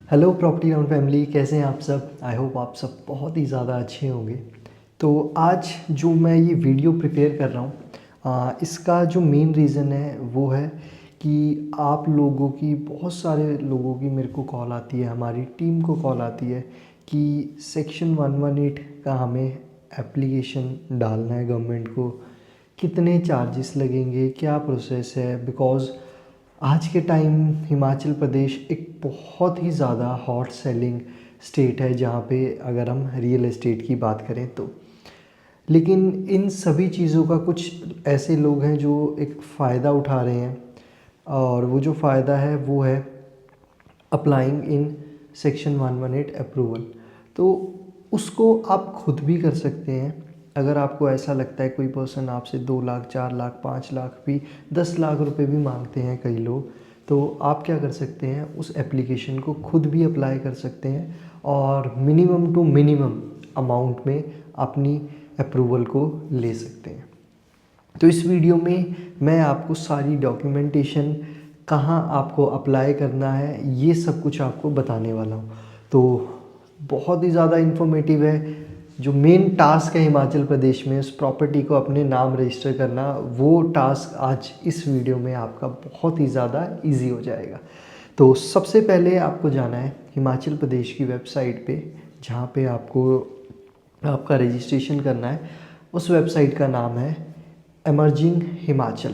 Hello property town family, कैसे हैं आप सब। आई होप आप सब बहुत ही ज़्यादा अच्छे होंगे। तो आज जो मैं ये वीडियो प्रिपेयर कर रहा हूँ, इसका जो मेन रीज़न है वो है कि आप लोगों की, बहुत सारे लोगों की मेरे को कॉल आती है, हमारी टीम को कॉल आती है कि सेक्शन 118 का हमें एप्लीकेशन डालना है गवर्नमेंट को, कितने चार्जेस लगेंगे, क्या प्रोसेस है। बिकॉज़ आज के टाइम हिमाचल प्रदेश एक बहुत ही ज़्यादा हॉट सेलिंग स्टेट है, जहाँ पे अगर हम रियल एस्टेट की बात करें तो। लेकिन इन सभी चीज़ों का कुछ ऐसे लोग हैं जो एक फ़ायदा उठा रहे हैं, और वो जो फ़ायदा है वो है अप्लाइंग इन सेक्शन 118 अप्रूवल। तो उसको आप खुद भी कर सकते हैं। अगर आपको ऐसा लगता है, कोई पर्सन आपसे 2 लाख, 4 लाख, 5 लाख भी, 10 लाख रुपए भी मांगते हैं कई लोग, तो आप क्या कर सकते हैं, उस एप्लीकेशन को खुद भी अप्लाई कर सकते हैं और मिनिमम टू मिनिमम अमाउंट में अपनी अप्रूवल को ले सकते हैं। तो इस वीडियो में मैं आपको सारी डॉक्यूमेंटेशन, कहाँ आपको अप्लाई करना है, ये सब कुछ आपको बताने वाला हूँ। तो बहुत ही ज़्यादा इन्फॉर्मेटिव है। जो मेन टास्क है हिमाचल प्रदेश में उस प्रॉपर्टी को अपने नाम रजिस्टर करना, वो टास्क आज इस वीडियो में आपका बहुत ही ज़्यादा इजी हो जाएगा। तो सबसे पहले आपको जाना है हिमाचल प्रदेश की वेबसाइट पे, जहाँ पे आपको आपका रजिस्ट्रेशन करना है। उस वेबसाइट का नाम है एमर्जिंग हिमाचल।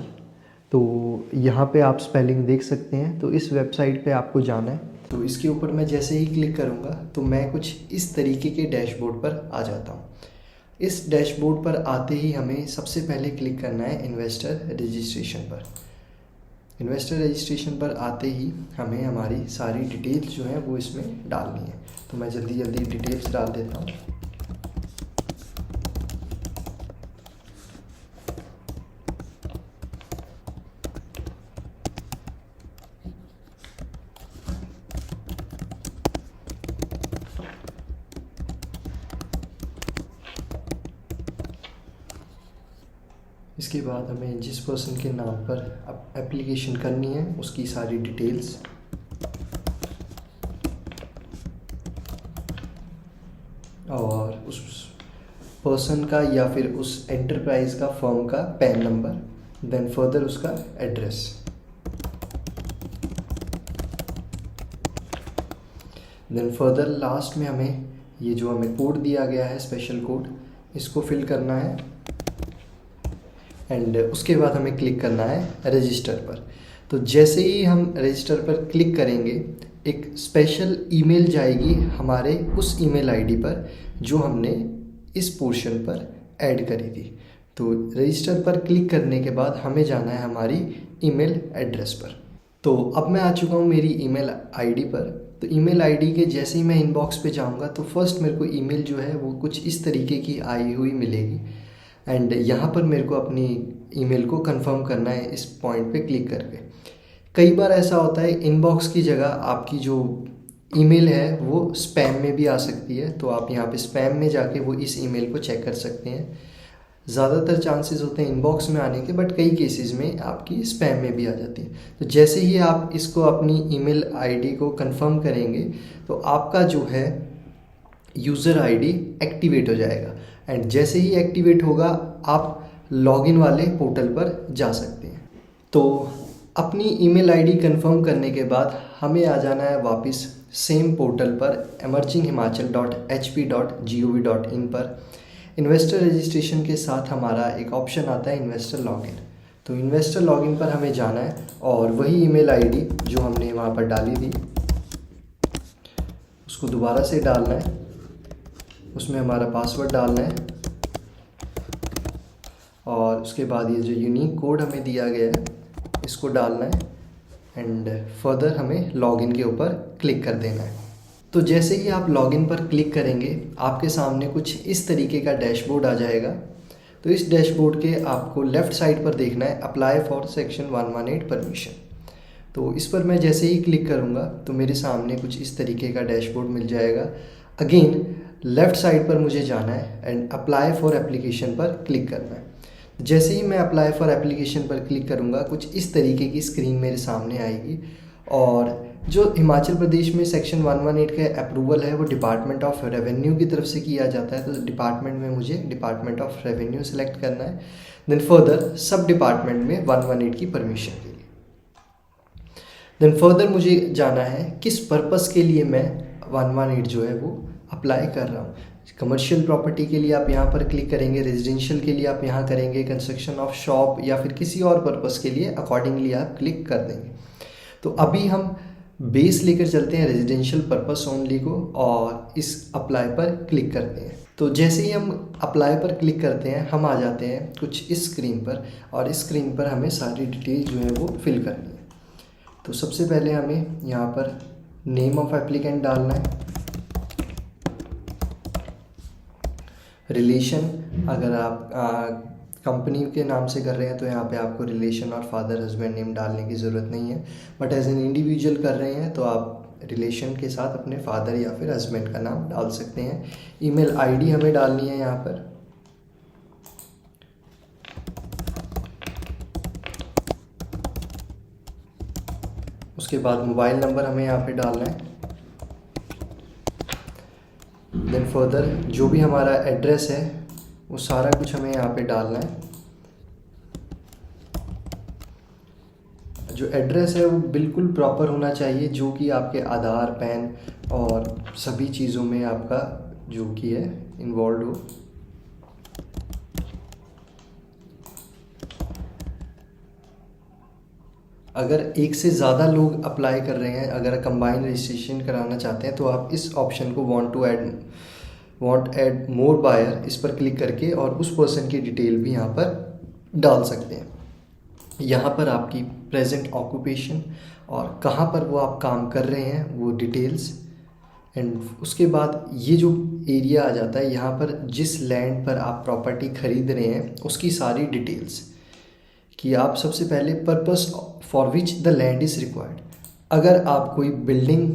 तो यहाँ पे आप स्पेलिंग देख सकते हैं। तो इस वेबसाइट पे आपको जाना है। तो इसके ऊपर मैं जैसे ही क्लिक करूँगा तो मैं कुछ इस तरीके के डैशबोर्ड पर आ जाता हूँ। इस डैशबोर्ड पर आते ही हमें सबसे पहले क्लिक करना है इन्वेस्टर रजिस्ट्रेशन पर। इन्वेस्टर रजिस्ट्रेशन पर आते ही हमें हमारी सारी डिटेल्स जो हैं वो इसमें डालनी है। तो मैं जल्दी जल्दी डिटेल्स डाल देता हूँ। इसके बाद हमें जिस पर्सन के नाम पर एप्लीकेशन करनी है उसकी सारी डिटेल्स, और उस पर्सन का या फिर उस एंटरप्राइज का, फर्म का पैन नंबर, देन फर्दर उसका एड्रेस। देन फर्दर लास्ट में हमें ये जो हमें कोड दिया गया है, स्पेशल कोड, इसको फिल करना है। एंड उसके बाद हमें क्लिक करना है रजिस्टर पर। तो जैसे ही हम रजिस्टर पर क्लिक करेंगे, एक स्पेशल ईमेल जाएगी हमारे उस ईमेल आईडी पर जो हमने इस पोर्शन पर ऐड करी थी। तो रजिस्टर पर क्लिक करने के बाद हमें जाना है हमारी ईमेल एड्रेस पर। तो अब मैं आ चुका हूँ मेरी ईमेल आईडी पर। तो ईमेल आईडी के जैसे ही मैं इनबॉक्स पे जाऊँगा तो फर्स्ट मेरे को ईमेल जो है वो कुछ इस तरीके की आई हुई मिलेगी। एंड यहाँ पर मेरे को अपनी ईमेल को कंफर्म करना है इस पॉइंट पे क्लिक करके। कई बार ऐसा होता है इनबॉक्स की जगह आपकी जो ईमेल है वो स्पैम में भी आ सकती है। तो आप यहाँ पे स्पैम में जाके वो इस ईमेल को चेक कर सकते हैं। ज़्यादातर चांसेस होते हैं इनबॉक्स में आने के, बट कई केसेस में आपकी स्पैम में भी आ जाती है। तो जैसे ही आप इसको अपनी ईमेल आईडी को कंफर्म करेंगे तो आपका जो है यूज़र आईडी एक्टिवेट हो जाएगा। एंड जैसे ही एक्टिवेट होगा आप लॉगिन वाले पोर्टल पर जा सकते हैं। तो अपनी ईमेल आईडी कंफर्म करने के बाद हमें आ जाना है वापस सेम पोर्टल पर emerginghimachal.hp.gov.in पर। इन्वेस्टर रजिस्ट्रेशन के साथ हमारा एक ऑप्शन आता है इन्वेस्टर लॉगिन। तो इन्वेस्टर लॉगिन पर हमें जाना है और वही ईमेल आईडी जो हमने वहाँ पर डाली थी उसको दोबारा से डालना है। उसमें हमारा पासवर्ड डालना है और उसके बाद ये जो यूनिक कोड हमें दिया गया है इसको डालना है। एंड फर्दर हमें लॉगिन के ऊपर क्लिक कर देना है। तो जैसे ही आप लॉगिन पर क्लिक करेंगे आपके सामने कुछ इस तरीके का डैशबोर्ड आ जाएगा। तो इस डैशबोर्ड के आपको लेफ़्ट साइड पर देखना है अप्लाई फॉर सेक्शन 118 परमिशन। तो इस पर मैं जैसे ही क्लिक करूँगा तो मेरे सामने कुछ इस तरीके का डैशबोर्ड मिल जाएगा। अगेन लेफ़्ट साइड पर मुझे जाना है एंड अप्लाई फॉर एप्लीकेशन पर क्लिक करना है। जैसे ही मैं अप्लाई फॉर एप्लीकेशन पर क्लिक करूँगा कुछ इस तरीके की स्क्रीन मेरे सामने आएगी और जो हिमाचल प्रदेश में सेक्शन 118 का अप्रूवल है वो डिपार्टमेंट ऑफ रेवेन्यू की तरफ से किया जाता है। तो डिपार्टमेंट में मुझे डिपार्टमेंट ऑफ रेवेन्यू सेलेक्ट करना है। देन फर्दर सब डिपार्टमेंट में 118 की परमिशन के लिए। देन फर्दर मुझे जाना है किस पर्पस के लिए मैं 118 जो है वो अप्लाई कर रहा हूँ। कमर्शियल प्रॉपर्टी के लिए आप यहाँ पर क्लिक करेंगे, रेजिडेंशियल के लिए आप यहाँ करेंगे, कंस्ट्रक्शन ऑफ शॉप या फिर किसी और पर्पस के लिए अकॉर्डिंगली आप क्लिक कर देंगे। तो अभी हम बेस लेकर चलते हैं रेजिडेंशियल पर्पस ओनली को और इस अप्लाई पर क्लिक करते हैं। तो जैसे ही हम अप्लाई पर क्लिक करते हैं हम आ जाते हैं कुछ इस स्क्रीन पर, और इस स्क्रीन पर हमें सारी डिटेल जो है वो फिल करनी है। तो सबसे पहले हमें यहाँ पर नेम ऑफ एप्लीकेंट डालना है, रिलेशन अगर आप कंपनी के नाम से कर रहे हैं तो यहाँ पे आपको रिलेशन और फादर हस्बैंड नेम डालने की ज़रूरत नहीं है, बट एज एन इंडिविजुअल कर रहे हैं तो आप रिलेशन के साथ अपने फादर या फिर हस्बैंड का नाम डाल सकते हैं। ईमेल आईडी हमें डालनी है यहाँ पर, उसके बाद मोबाइल नंबर हमें यहाँ पे डालना है। देन फर्दर जो भी हमारा एड्रेस है वो सारा कुछ हमें यहाँ पे डालना है। जो एड्रेस है वो बिल्कुल प्रॉपर होना चाहिए, जो कि आपके आधार, पैन और सभी चीज़ों में आपका जो कि है इन्वॉल्व हो। अगर एक से ज़्यादा लोग अप्लाई कर रहे हैं, अगर कंबाइन रजिस्ट्रेशन कराना चाहते हैं तो आप इस ऑप्शन को वांट ऐड मोर बायर इस पर क्लिक करके और उस पर्सन की डिटेल भी यहाँ पर डाल सकते हैं। यहाँ पर आपकी प्रेजेंट ऑक्यूपेशन और कहाँ पर वो आप काम कर रहे हैं वो डिटेल्स, एंड उसके बाद ये जो एरिया आ जाता है यहाँ पर जिस लैंड पर आप प्रॉपर्टी खरीद रहे हैं उसकी सारी डिटेल्स, कि आप सबसे पहले purpose for which the land is required. अगर आप कोई बिल्डिंग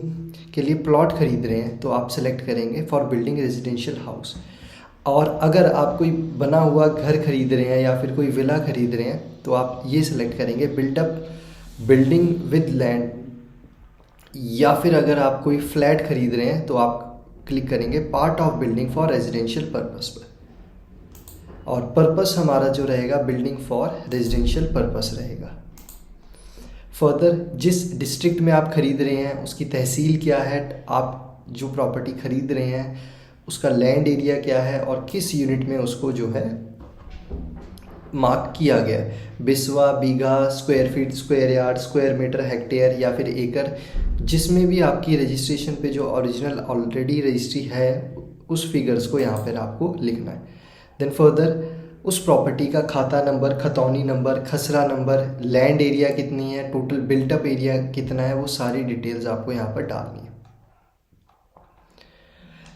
के लिए प्लॉट खरीद रहे हैं तो आप सेलेक्ट करेंगे फॉर बिल्डिंग रेजिडेंशियल हाउस, और अगर आप कोई बना हुआ घर खरीद रहे हैं या फिर कोई विला खरीद रहे हैं तो आप ये सेलेक्ट करेंगे बिल्डअप बिल्डिंग विद लैंड, या फिर अगर आप कोई फ्लैट खरीद रहे हैं तो आप क्लिक करेंगे part of building for residential purpose पर, और पर्पस हमारा जो रहेगा बिल्डिंग फॉर रेजिडेंशियल पर्पस रहेगा। फर्दर जिस डिस्ट्रिक्ट में आप खरीद रहे हैं उसकी तहसील क्या है, आप जो प्रॉपर्टी खरीद रहे हैं उसका लैंड एरिया क्या है और किस यूनिट में उसको जो है मार्क किया गया है, biswa, bigha, square feet, square yard, square metre, hectare या फिर एकड़, जिसमें भी आपकी रजिस्ट्रेशन पे जो ओरिजिनल ऑलरेडी रजिस्ट्री है उस फिगर्स को यहाँ पर आपको लिखना है। देन फर्दर उस प्रॉपर्टी का खाता नंबर, खतौनी नंबर, खसरा नंबर, लैंड एरिया कितनी है, टोटल बिल्टअप एरिया कितना है, वो सारी डिटेल्स आपको यहाँ पर डालनी है।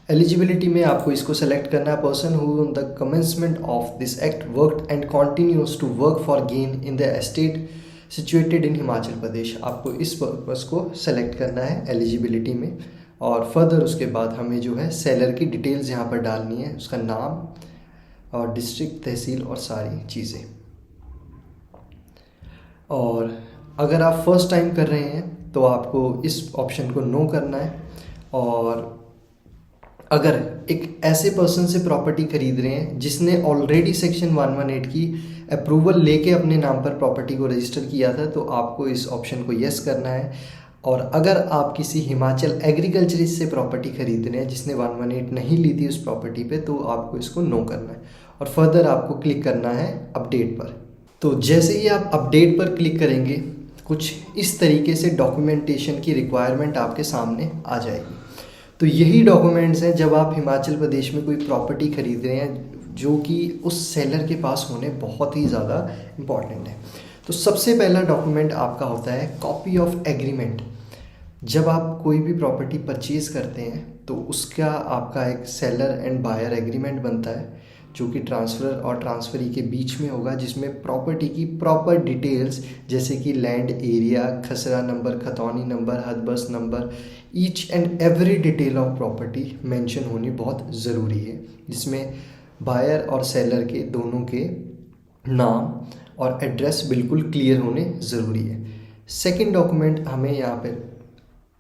एलिजिबिलिटी में आपको इसको सेलेक्ट करना है, person who on the commencement of this act worked and continues to work for gain in the estate situated in Himachal Pradesh. आपको इस पर्पस को सेलेक्ट करना है एलिजिबिलिटी में, और फर्दर उसके बाद हमें जो है सेलर की डिटेल्स यहाँ पर डालनी है, उसका नाम और डिस्ट्रिक्ट, तहसील और सारी चीज़ें। और अगर आप फर्स्ट टाइम कर रहे हैं तो आपको इस ऑप्शन को नो करना है, और अगर एक ऐसे पर्सन से प्रॉपर्टी खरीद रहे हैं जिसने ऑलरेडी सेक्शन 118 की अप्रूवल लेके अपने नाम पर प्रॉपर्टी को रजिस्टर किया था तो आपको इस ऑप्शन को यस करना है। और अगर आप किसी हिमाचल एग्रीकल्चरिस्ट से प्रॉपर्टी खरीद रहे हैं जिसने 118 नहीं ली थी उस प्रॉपर्टी पे तो आपको इसको नो करना है, और फर्दर आपको क्लिक करना है अपडेट पर। तो जैसे ही आप अपडेट पर क्लिक करेंगे कुछ इस तरीके से डॉक्यूमेंटेशन की रिक्वायरमेंट आपके सामने आ जाएगी। तो यही डॉक्यूमेंट्स हैं जब आप हिमाचल प्रदेश में कोई प्रॉपर्टी खरीद रहे हैं जो कि उस सेलर के पास होने बहुत ही ज़्यादा इम्पॉर्टेंट है। तो सबसे पहला डॉक्यूमेंट आपका होता है कॉपी ऑफ एग्रीमेंट। जब आप कोई भी प्रॉपर्टी परचेज़ करते हैं तो उसका आपका एक सेलर एंड बायर एग्रीमेंट बनता है जो कि ट्रांसफ़र और ट्रांसफरी के बीच में होगा, जिसमें प्रॉपर्टी की प्रॉपर डिटेल्स जैसे कि लैंड एरिया, खसरा नंबर, खतौनी नंबर, हदबस number, each and every detail of property mention होनी बहुत ज़रूरी है, जिसमें बायर और सेलर के दोनों के नाम और एड्रेस बिल्कुल क्लियर होने ज़रूरी है। सेकंड डॉक्यूमेंट हमें यहाँ पे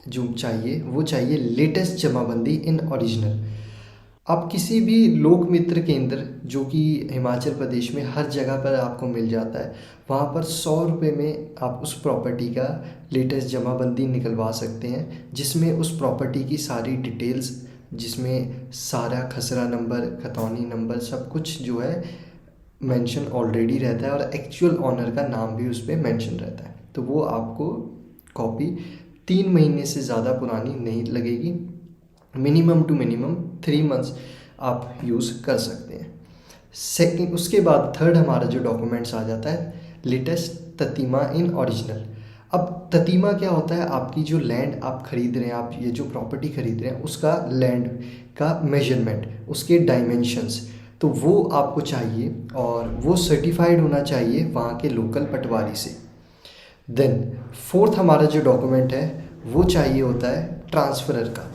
जो चाहिए वो चाहिए लेटेस्ट जमाबंदी इन ओरिजिनल। आप किसी भी लोक मित्र केंद्र जो कि हिमाचल प्रदेश में हर जगह पर आपको मिल जाता है, वहाँ पर 100 रुपये में आप उस प्रॉपर्टी का लेटेस्ट जमाबंदी निकलवा सकते हैं, जिसमें उस प्रॉपर्टी की सारी डिटेल्स, जिसमें सारा खसरा नंबर, खतौनी नंबर, सब कुछ जो है मेंशन ऑलरेडी रहता है और एक्चुअल ऑनर का नाम भी उस पर मेंशन रहता है। तो वो आपको कॉपी 3 महीने से ज़्यादा पुरानी नहीं लगेगी, मिनिमम टू मिनिमम 3 मंथ्स आप यूज़ कर सकते हैं। सेकंड, उसके बाद थर्ड हमारा जो डॉक्यूमेंट्स आ जाता है लेटेस्ट ततीमा इन ओरिजिनल। अब ततीमा क्या होता है? आपकी जो लैंड आप खरीद रहे हैं, आप ये जो प्रॉपर्टी खरीद रहे हैं, उसका लैंड का मेजरमेंट, उसके डायमेंशंस, तो वो आपको चाहिए और वो सर्टिफाइड होना चाहिए वहाँ के लोकल पटवारी से। देन फोर्थ हमारा जो डॉक्यूमेंट है वो चाहिए होता है ट्रांसफरर का।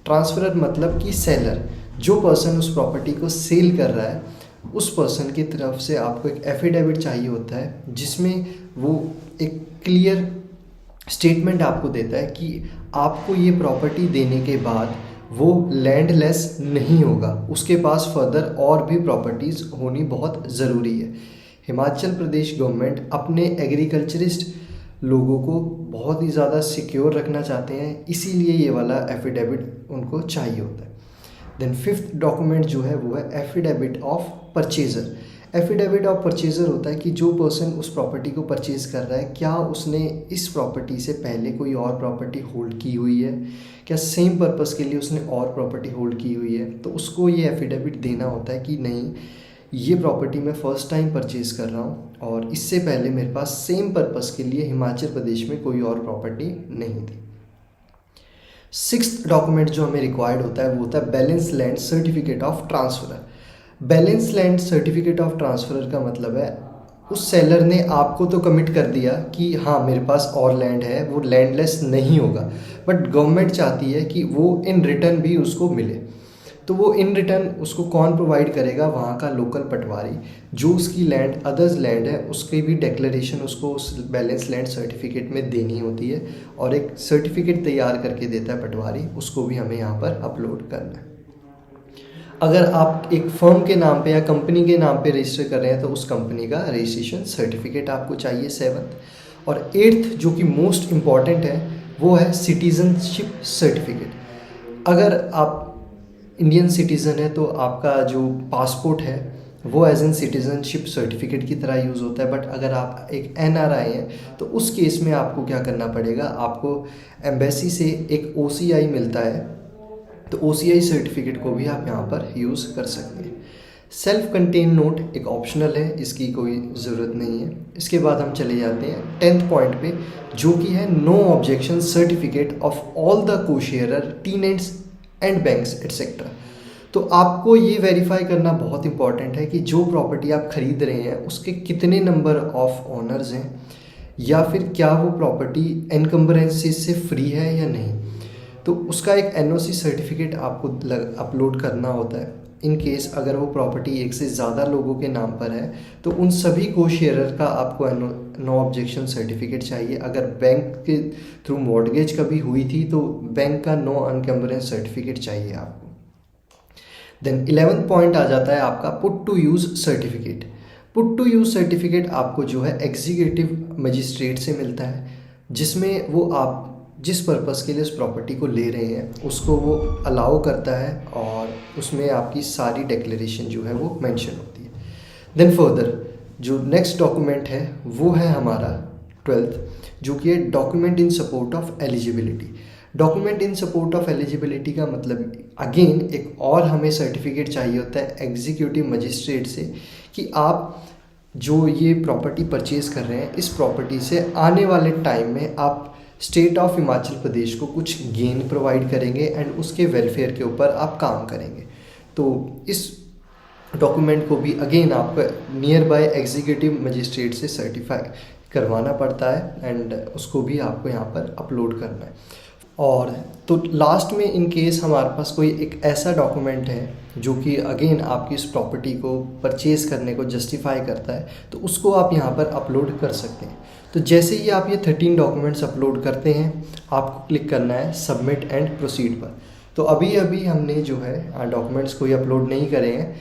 ट्रांसफरर मतलब कि सेलर, जो पर्सन उस प्रॉपर्टी को सेल कर रहा है, उस पर्सन की तरफ से आपको एक एफिडेविट चाहिए होता है, जिसमें वो एक क्लियर स्टेटमेंट आपको देता है कि आपको ये प्रॉपर्टी देने के बाद वो लैंडलेस नहीं होगा, उसके पास फर्दर और भी प्रॉपर्टीज़ होनी बहुत ज़रूरी है। हिमाचल प्रदेश गवर्नमेंट अपने एग्रीकल्चरिस्ट लोगों को बहुत ही ज़्यादा सिक्योर रखना चाहते हैं, इसीलिए ये वाला एफिडेविट उनको चाहिए होता है। देन फिफ्थ डॉक्यूमेंट जो है वो है affidavit of purchaser. Affidavit of purchaser होता है कि जो पर्सन उस प्रॉपर्टी को परचेज़ कर रहा है, क्या उसने इस प्रॉपर्टी से पहले कोई और प्रॉपर्टी होल्ड की हुई है, क्या सेम पर्पस के लिए उसने और प्रॉपर्टी होल्ड की हुई है, तो उसको ये एफिडेविट देना होता है कि नहीं, ये प्रॉपर्टी मैं फ़र्स्ट टाइम परचेज़ कर रहा हूँ और इससे पहले मेरे पास सेम पर्पस के लिए हिमाचल प्रदेश में कोई और प्रॉपर्टी नहीं थी। सिक्स्थ डॉक्यूमेंट जो हमें रिक्वायर्ड होता है वो होता है balance land certificate of transfer. Balance land certificate of transfer का मतलब है उस सेलर ने आपको तो कमिट कर दिया कि हाँ मेरे पास और लैंड है, वो लैंडलेस नहीं होगा, बट गवर्नमेंट चाहती है कि वो इन रिटर्न भी उसको मिले। तो वो इन रिटर्न उसको कौन प्रोवाइड करेगा? वहाँ का लोकल पटवारी, जो उसकी लैंड अदर्स लैंड है उसकी भी डिक्लेरेशन उसको उस बैलेंस लैंड सर्टिफिकेट में देनी होती है और एक सर्टिफिकेट तैयार करके देता है पटवारी, उसको भी हमें यहाँ पर अपलोड करना है। अगर आप एक फर्म के नाम पे या कंपनी के नाम पे रजिस्टर कर रहे हैं तो उस कंपनी का रजिस्ट्रेशन सर्टिफिकेट आपको चाहिए 7th। और 8th जो कि मोस्ट इम्पॉर्टेंट है वो है सिटीजनशिप सर्टिफिकेट। अगर आप इंडियन सिटीज़न है तो आपका जो पासपोर्ट है वो एज एन सिटीज़नशिप सर्टिफिकेट की तरह यूज़ होता है, बट अगर आप एक NRI हैं तो उस केस में आपको क्या करना पड़ेगा? आपको एम्बेसी से एक OCI मिलता है, तो OCI सर्टिफिकेट को भी आप यहाँ पर यूज़ कर सकते हैं। सेल्फ कंटेन नोट एक ऑप्शनल है, इसकी कोई ज़रूरत नहीं है। इसके बाद हम चले जाते हैं 10th पॉइंट पे, जो कि है no objection certificate of all the co-sharer tenants and banks etcetera. तो आपको ये वेरीफाई करना बहुत इंपॉर्टेंट है कि जो प्रॉपर्टी आप खरीद रहे हैं उसके कितने नंबर ऑफ ओनर्स हैं, या फिर क्या वो प्रॉपर्टी एनकम्बरेंसेस से फ्री है या नहीं। तो उसका एक NOC सर्टिफिकेट आपको अपलोड करना होता है। इन केस अगर वो प्रॉपर्टी एक से ज़्यादा लोगों के नाम पर है तो उन सभी को शेयरर का आपको नो ऑब्जेक्शन सर्टिफिकेट चाहिए। अगर बैंक के थ्रू मॉर्गेज कभी हुई थी तो बैंक का नो अनकम्बरेंस सर्टिफिकेट चाहिए आपको। देन 11th पॉइंट आ जाता है आपका put to use certificate. Put to use certificate आपको जो है एग्जीक्यूटिव मजिस्ट्रेट से मिलता है, जिसमें वो आप जिस पर्पस के लिए उस प्रॉपर्टी को ले रहे हैं उसको वो अलाउ करता है और उसमें आपकी सारी डिक्लेरेशन जो है वो मेंशन होती है। देन फर्दर जो नेक्स्ट डॉक्यूमेंट है वो है हमारा 12th, जो कि है document in support of eligibility. Document in support of eligibility का मतलब अगेन एक और हमें सर्टिफिकेट चाहिए होता है एग्जीक्यूटिव मजिस्ट्रेट से कि आप जो ये प्रॉपर्टी परचेज़ कर रहे हैं, इस प्रॉपर्टी से आने वाले टाइम में आप स्टेट ऑफ हिमाचल प्रदेश को कुछ गेन प्रोवाइड करेंगे एंड उसके वेलफेयर के ऊपर आप काम करेंगे। तो इस डॉक्यूमेंट को भी अगेन आपको नियर बाय एग्जीक्यूटिव मजिस्ट्रेट से सर्टिफाई करवाना पड़ता है एंड उसको भी आपको यहाँ पर अपलोड करना है। और तो लास्ट में इन केस हमारे पास कोई एक ऐसा डॉक्यूमेंट है जो कि अगेन आपकी इस प्रॉपर्टी को परचेज़ करने को जस्टिफाई करता है, तो उसको आप यहाँ पर अपलोड कर सकते हैं। तो जैसे ही आप ये 13 डॉक्यूमेंट्स अपलोड करते हैं, आपको क्लिक करना है सबमिट एंड प्रोसीड पर। तो अभी अभी हमने जो है डॉक्यूमेंट्स कोई अपलोड नहीं करे हैं,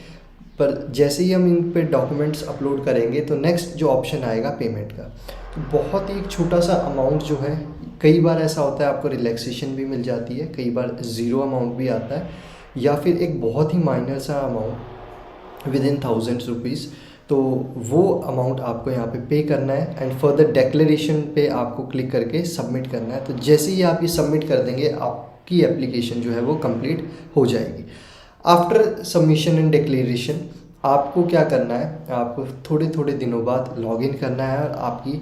पर जैसे ही हम इन पे डॉक्यूमेंट्स अपलोड करेंगे तो नेक्स्ट जो ऑप्शन आएगा पेमेंट का, तो बहुत ही एक छोटा सा अमाउंट जो है, कई बार ऐसा होता है आपको रिलैक्सेशन भी मिल जाती है, कई बार ज़ीरो अमाउंट भी आता है, या फिर एक बहुत ही माइनर सा अमाउंट विद इन ₹1000। तो वो अमाउंट आपको यहाँ पे पे करना है एंड फर्दर डिक्लेरेशन पे आपको क्लिक करके सबमिट करना है। तो जैसे ही आप ये सबमिट कर देंगे, आपकी एप्लीकेशन जो है वो कंप्लीट हो जाएगी। आफ्टर सबमिशन एंड डिक्लेरेशन आपको क्या करना है, आपको थोड़े थोड़े दिनों बाद लॉगिन करना है और आपकी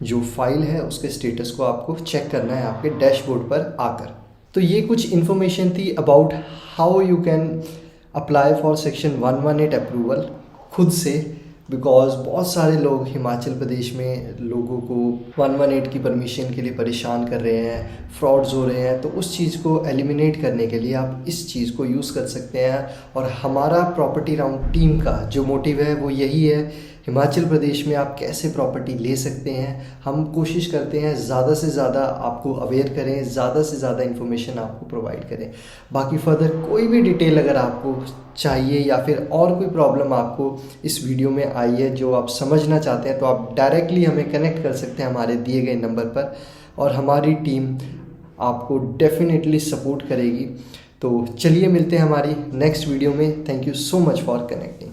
जो फाइल है उसके स्टेटस को आपको चेक करना है आपके डैशबोर्ड पर आकर। तो ये कुछ इन्फॉर्मेशन थी about how you can apply for section 118 approval खुद से, बिकॉज बहुत सारे लोग हिमाचल प्रदेश में लोगों को 118 की परमिशन के लिए परेशान कर रहे हैं, फ्रॉड्स हो रहे हैं। तो उस चीज़ को एलिमिनेट करने के लिए आप इस चीज़ को यूज़ कर सकते हैं। और हमारा प्रॉपर्टी राउंड टीम का जो मोटिव है वो यही है, हिमाचल प्रदेश में आप कैसे प्रॉपर्टी ले सकते हैं। हम कोशिश करते हैं ज़्यादा से ज़्यादा आपको अवेयर करें, ज़्यादा से ज़्यादा इन्फॉर्मेशन आपको प्रोवाइड करें। बाकी फर्दर कोई भी डिटेल अगर आपको चाहिए या फिर और कोई प्रॉब्लम आपको इस वीडियो में आई है जो आप समझना चाहते हैं, तो आप डायरेक्टली हमें कनेक्ट कर सकते हैं हमारे दिए गए नंबर पर, और हमारी टीम आपको डेफिनेटली सपोर्ट करेगी। तो चलिए मिलते हैं हमारी नेक्स्ट वीडियो में। Thank you so much for connecting.